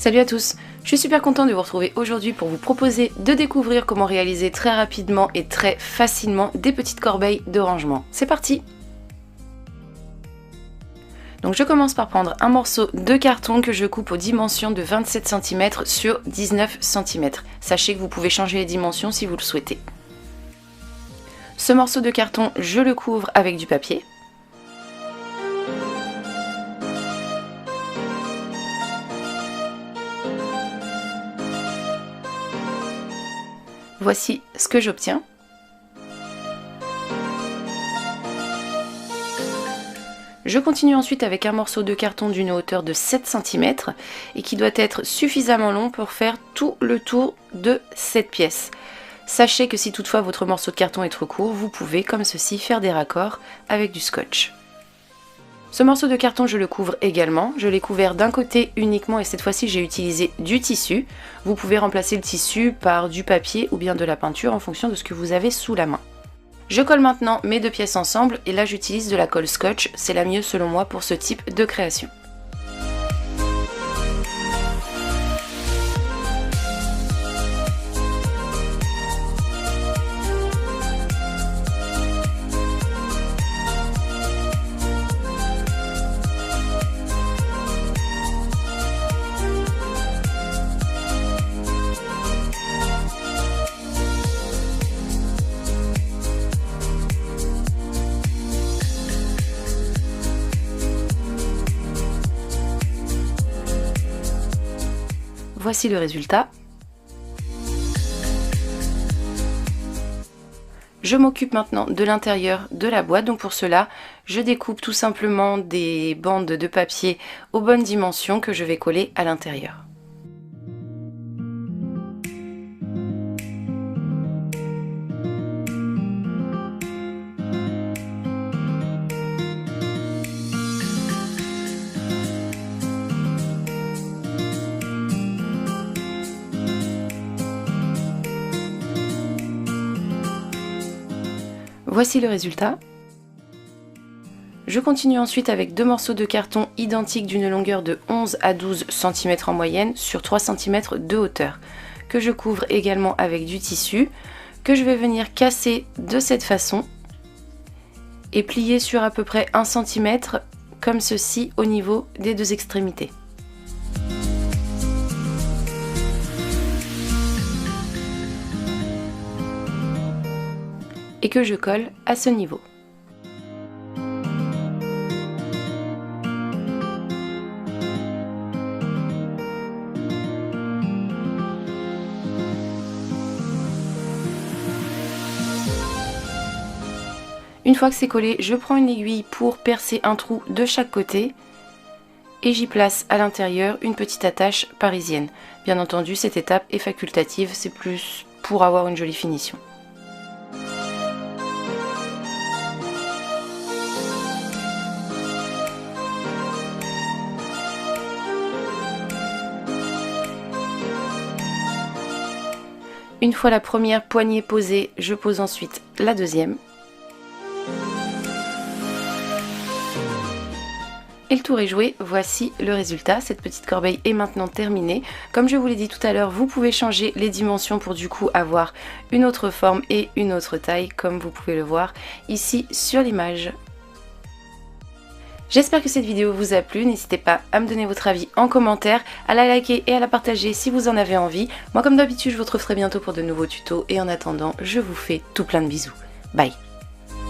Salut à tous, je suis super contente de vous retrouver aujourd'hui pour vous proposer de découvrir comment réaliser très rapidement et très facilement des petites corbeilles de rangement. C'est parti! Donc je commence par prendre un morceau de carton que je coupe aux dimensions de 27 cm sur 19 cm. Sachez que vous pouvez changer les dimensions si vous le souhaitez. Ce morceau de carton, je le couvre avec du papier. Voici ce que j'obtiens. Je continue ensuite avec un morceau de carton d'une hauteur de 7 cm et qui doit être suffisamment long pour faire tout le tour de cette pièce. Sachez que si toutefois votre morceau de carton est trop court, vous pouvez comme ceci faire des raccords avec du scotch. Ce morceau de carton, je le couvre également. Je l'ai couvert d'un côté uniquement et cette fois-ci j'ai utilisé du tissu. Vous pouvez remplacer le tissu par du papier ou bien de la peinture en fonction de ce que vous avez sous la main. Je colle maintenant mes deux pièces ensemble et là j'utilise de la colle scotch. C'est la mieux selon moi pour ce type de création. Voici le résultat. Je m'occupe maintenant de l'intérieur de la boîte, donc pour cela, je découpe tout simplement des bandes de papier aux bonnes dimensions que je vais coller à l'intérieur. Voici le résultat. Je continue ensuite avec deux morceaux de carton identiques d'une longueur de 11 à 12 cm en moyenne sur 3 cm de hauteur, que je couvre également avec du tissu, que je vais venir casser de cette façon et plier sur à peu près 1 cm comme ceci au niveau des deux extrémités. Et que je colle à ce niveau. Une fois que c'est collé, je prends une aiguille pour percer un trou de chaque côté et j'y place à l'intérieur une petite attache parisienne. Bien entendu, cette étape est facultative, c'est plus pour avoir une jolie finition. Une fois la première poignée posée, je pose ensuite la deuxième. Et le tour est joué, voici le résultat. Cette petite corbeille est maintenant terminée. Comme je vous l'ai dit tout à l'heure, vous pouvez changer les dimensions pour du coup avoir une autre forme et une autre taille, comme vous pouvez le voir ici sur l'image. J'espère que cette vidéo vous a plu, n'hésitez pas à me donner votre avis en commentaire, à la liker et à la partager si vous en avez envie. Moi comme d'habitude je vous retrouverai bientôt pour de nouveaux tutos et en attendant je vous fais tout plein de bisous. Bye!